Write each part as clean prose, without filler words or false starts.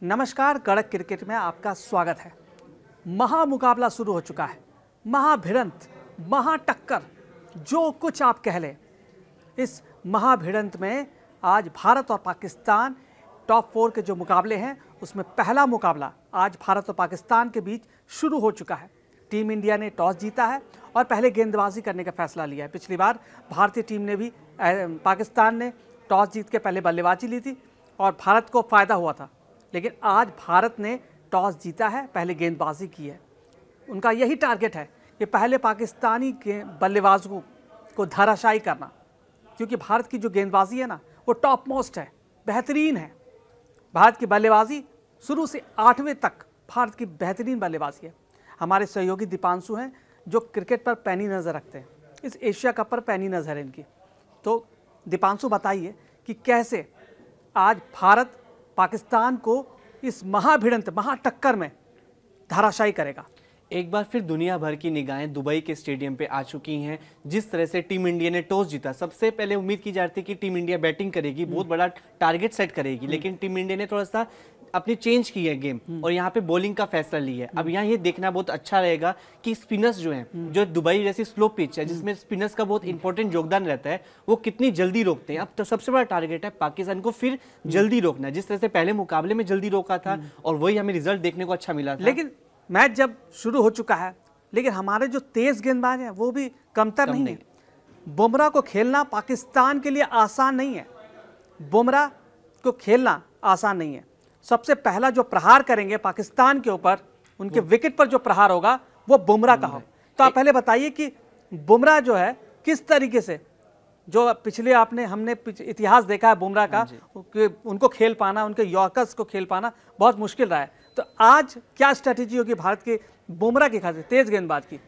नमस्कार, कड़क क्रिकेट में आपका स्वागत है। महामुकाबला शुरू हो चुका है। महाभिड़ंत, महाटक्कर, जो कुछ आप कह लें। इस महाभिड़ंत में आज भारत और पाकिस्तान टॉप 4 के जो मुकाबले हैं उसमें पहला मुकाबला आज भारत और पाकिस्तान के बीच शुरू हो चुका है। टीम इंडिया ने टॉस जीता है और पहले गेंदबाजी करने का फैसला लिया है। पिछली बार भारतीय टीम ने भी पाकिस्तान ने टॉस जीत के पहले बल्लेबाजी ली थी और भारत को फ़ायदा हुआ था, लेकिन आज भारत ने टॉस जीता है, पहले गेंदबाजी की है। उनका यही टारगेट है कि पहले पाकिस्तानी के बल्लेबाजों को धराशायी करना, क्योंकि भारत की जो गेंदबाजी है ना वो टॉप मोस्ट है, बेहतरीन है। भारत की बल्लेबाजी शुरू से 8वें तक भारत की बेहतरीन बल्लेबाजी है। हमारे सहयोगी दीपांशु हैं जो क्रिकेट पर पैनी नज़र रखते हैं, इस एशिया कप पर पैनी नज़र है इनकी। तो दीपांशु बताइए कि कैसे आज भारत पाकिस्तान को इस महाभिड़ंत, महाटक्कर में धराशायी करेगा। एक बार फिर दुनिया भर की निगाहें दुबई के स्टेडियम पे आ चुकी हैं। जिस तरह से टीम इंडिया ने टॉस जीता, सबसे पहले उम्मीद की जाती थी कि टीम इंडिया बैटिंग करेगी, बहुत बड़ा टारगेट सेट करेगी, लेकिन टीम इंडिया ने थोड़ा सा अपनी चेंज की है गेम और यहाँ पे बॉलिंग का फैसला लिया है। अब यहाँ ये देखना बहुत अच्छा रहेगा कि स्पिनर्स जो हैं, जो दुबई जैसी स्लो पिच है जिसमें स्पिनर्स का बहुत इंपॉर्टेंट योगदान रहता है, वो कितनी जल्दी रोकते हैं। अब तो सबसे बड़ा टारगेट है पाकिस्तान को फिर जल्दी रोकना, जिस तरह से पहले मुकाबले में जल्दी रोका था और वही हमें रिजल्ट देखने को अच्छा मिला था। लेकिन मैच जब शुरू हो चुका है, लेकिन हमारे जो तेज गेंदबाज हैं वो भी कमतर नहीं है। बुमराह को खेलना पाकिस्तान के लिए आसान नहीं है। बुमराह को खेलना आसान नहीं है। सबसे पहला जो प्रहार करेंगे पाकिस्तान के ऊपर, उनके विकेट पर जो प्रहार होगा वो बुमराह का हो। तो आप पहले बताइए कि बुमराह जो है किस तरीके से, जो पिछले हमने इतिहास देखा है बुमराह का, कि उनको खेल पाना, उनके यॉर्कर्स को खेल पाना बहुत मुश्किल रहा है। तो आज क्या स्ट्रेटेजी होगी भारत के बुमराह की खातिर, तेज गेंदबाज की?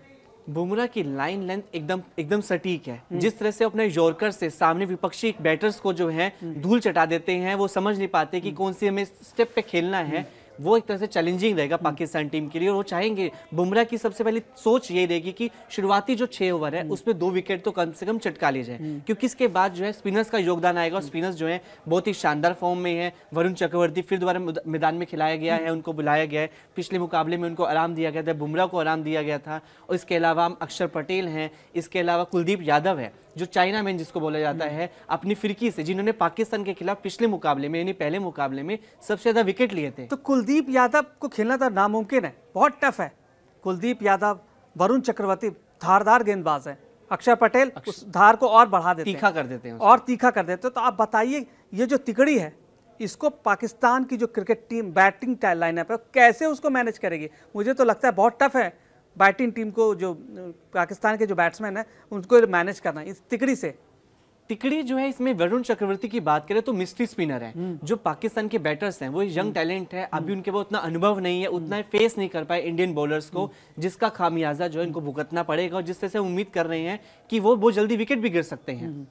बुमराह की लाइन लेंथ एकदम सटीक है। जिस तरह से अपने यॉर्कर से सामने विपक्षी बैटर्स को जो है धूल चटा देते हैं, वो समझ नहीं पाते कि कौन सी हमें स्टेप पे खेलना है। वो एक तरह से चैलेंजिंग रहेगा पाकिस्तान टीम के लिए और वो चाहेंगे। बुमराह की सबसे पहली सोच ये रहेगी कि शुरुआती जो 6 ओवर है उसमें 2 विकेट तो कम से कम चटका ले जाए, क्योंकि इसके बाद जो है स्पिनर्स का योगदान आएगा और स्पिनर्स जो है बहुत ही शानदार फॉर्म में है। वरुण चक्रवर्ती फिर दोबारा मैदान में खिलाया गया है, उनको बुलाया गया है। पिछले मुकाबले में उनको आराम दिया गया था, बुमराह को आराम दिया गया था। और इसके अलावा अक्षर पटेल हैं, इसके अलावा कुलदीप यादव है, जो चाइना मैन जिसको बोला जाता है, अपनी फिरकी से, जिन्होंने पाकिस्तान के खिलाफ पिछले मुकाबले में यानी पहले मुकाबले में सबसे ज्यादा विकेट लिए थे। तो कुलदीप यादव को खेलना तो नामुमकिन है, बहुत टफ है। कुलदीप यादव, वरुण चक्रवर्ती धारदार गेंदबाज है। अक्षर पटेल उस धार को और बढ़ा देते हैं, तीखा कर देते हैं और तीखा कर देते हैं। तो आप बताइए ये जो तिकड़ी है, इसको पाकिस्तान की जो क्रिकेट टीम बैटिंग लाइनअप है कैसे उसको मैनेज करेगी? मुझे तो लगता है बहुत टफ है बैटिंग टीम को, जो पाकिस्तान के जो बैट्समैन है उनको मैनेज करना इस तिकड़ी से। तिकड़ी जो है, इसमें वरुण चक्रवर्ती की बात करें तो मिस्ट्री स्पिनर है। जो पाकिस्तान के बैटर्स हैं वो यंग टैलेंट है, अभी उनके पास उतना अनुभव नहीं है, उतना फेस नहीं कर पाए इंडियन बॉलर्स को, जिसका खामियाजा जो है इनको भुगतना पड़ेगा। और जिस तरह से उम्मीद कर रहे हैं कि वो जल्दी विकेट भी गिर सकते हैं।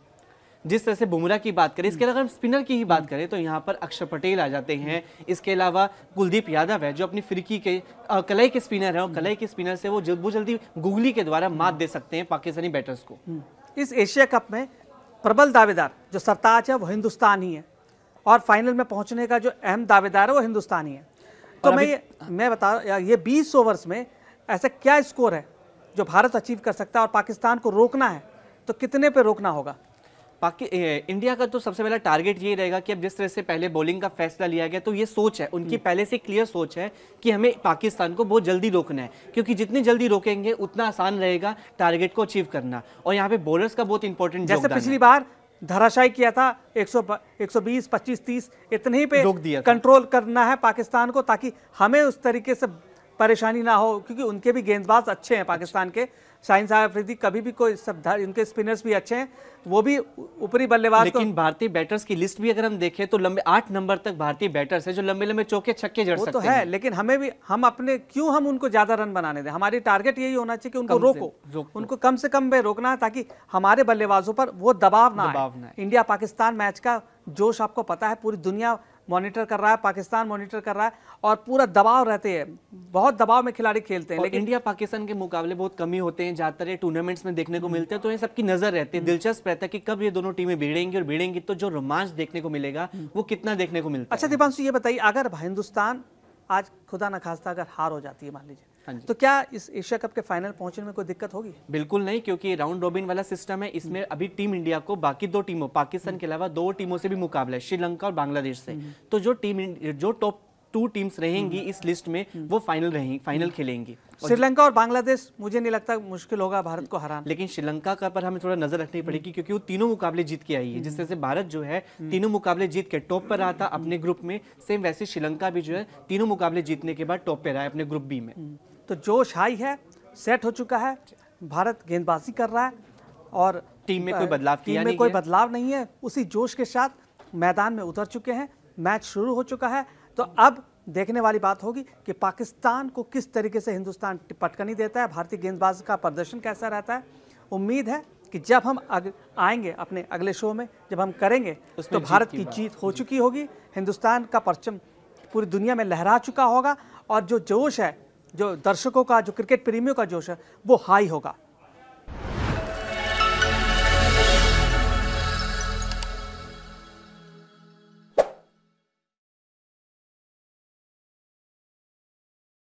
जिस तरह से बुमराह की बात करें, इसके अलावा स्पिनर की ही बात करें तो यहाँ पर अक्षर पटेल आ जाते हैं। इसके अलावा कुलदीप यादव है, जो अपनी फिरकी के कलाई के स्पिनर है और कलाई के स्पिनर से वो जल्दी गुगली के द्वारा मात दे सकते हैं पाकिस्तानी बैटर्स को। इस एशिया कप में प्रबल दावेदार जो सरताज है वो हिंदुस्तान ही है, और फाइनल में पहुंचने का जो अहम दावेदार है वो हिंदुस्तान ही है। तो मैं बता, ये 20 ओवर्स में ऐसा क्या स्कोर है जो भारत अचीव कर सकता है, और पाकिस्तान को रोकना है तो कितने पे रोकना होगा? इंडिया का तो सबसे पहला टारगेट ये रहेगा कि अब जिस तरह से पहले बॉलिंग का फैसला लिया गया, तो ये सोच है उनकी पहले से क्लियर सोच है कि हमें पाकिस्तान को बहुत जल्दी रोकना है, क्योंकि जितनी जल्दी रोकेंगे उतना आसान रहेगा टारगेट को अचीव करना। और यहाँ पे बॉलर्स का बहुत इंपॉर्टेंट जैसे पिछली बार धराशायी किया था 120, 25, 30 इतने ही पे रोक दिया, कंट्रोल करना है पाकिस्तान को, ताकि हमें उस तरीके से परेशानी ना हो, क्योंकि उनके भी गेंदबाज अच्छे हैं पाकिस्तान के। शाहीन साहब अफरीदी कभी भी कोई सब, इनके स्पिनर्स भी अच्छे हैं, वो भी ऊपरी बल्लेबाज। लेकिन भारतीय बैटर्स की लिस्ट भी अगर हम देखें तो लंबे 8 नंबर तक भारतीय बैटर्स हैं जो लंबे लंबे चौके छक्के जड़ सकते हैं। वो तो है, लेकिन हमें भी, हम उनको ज्यादा रन बनाने दें? हमारी टारगेट यही होना चाहिए कि उनको रोको, उनको कम से कम में रोकना है, ताकि हमारे बल्लेबाजों पर वो दबाव ना आए। इंडिया पाकिस्तान मैच का जोश आपको पता है, पूरी दुनिया मॉनिटर कर रहा है, पाकिस्तान मॉनिटर कर रहा है और पूरा दबाव रहते हैं, बहुत दबाव में खिलाड़ी खेलते हैं। लेकिन इंडिया पाकिस्तान के मुकाबले बहुत कमी होते हैं, ज्यादातर ये टूर्नामेंट्स में देखने को मिलते हैं, तो ये सबकी नजर रहती है, दिलचस्प रहता है कि कब ये दोनों टीमें भिड़ेंगी और भिड़ेंगी तो जो रोमांच देखने को मिलेगा वो कितना देखने को मिलता है। अच्छा दीपांशु, ये बताइए, अगर हिंदुस्तान आज खुदा न खास्ता अगर हार हो जाती है मान लीजिए, हाँ जी। तो क्या इस एशिया कप के फाइनल पहुंचने में कोई दिक्कत होगी? बिल्कुल नहीं, क्योंकि ये राउंड रॉबिन वाला सिस्टम है। इसमें अभी टीम इंडिया को बाकी 2 टीमों, पाकिस्तान के अलावा 2 टीमों से भी मुकाबला है, श्रीलंका और बांग्लादेश से। तो जो टॉप 2 टीम्स रहेंगी इस लिस्ट में वो फाइनल खेलेंगी। श्रीलंका और बांग्लादेश मुझे नहीं लगता मुश्किल होगा भारत को हराना। लेकिन श्रीलंका का पर हमें थोड़ा नजर रखनी पड़ेगी, क्योंकि वो तीनों मुकाबले जीत के आई है। जिस तरह से भारत जो है तीनों मुकाबले जीत के टॉप पर रहा था अपने ग्रुप में, सेम वैसे श्रीलंका भी जो है तीनों मुकाबले जीतने के बाद टॉप पे रहा है अपने ग्रुप बी में। तो जोश हाई है, सेट हो चुका है, भारत गेंदबाजी कर रहा है और टीम में कोई बदलाव किया टीम में कोई बदलाव नहीं है, उसी जोश के साथ मैदान में उतर चुके हैं, मैच शुरू हो चुका है। तो अब देखने वाली बात होगी कि पाकिस्तान को किस तरीके से हिंदुस्तान पटकनी देता है, भारतीय गेंदबाज का प्रदर्शन कैसा रहता है। उम्मीद है कि जब हम आएंगे अपने अगले शो में, जब हम करेंगे तो भारत की जीत हो चुकी होगी, हिंदुस्तान का परचम पूरी दुनिया में लहरा चुका होगा और जो जोश है, जो दर्शकों का, जो क्रिकेट प्रेमियों का जोश है, वो हाई होगा।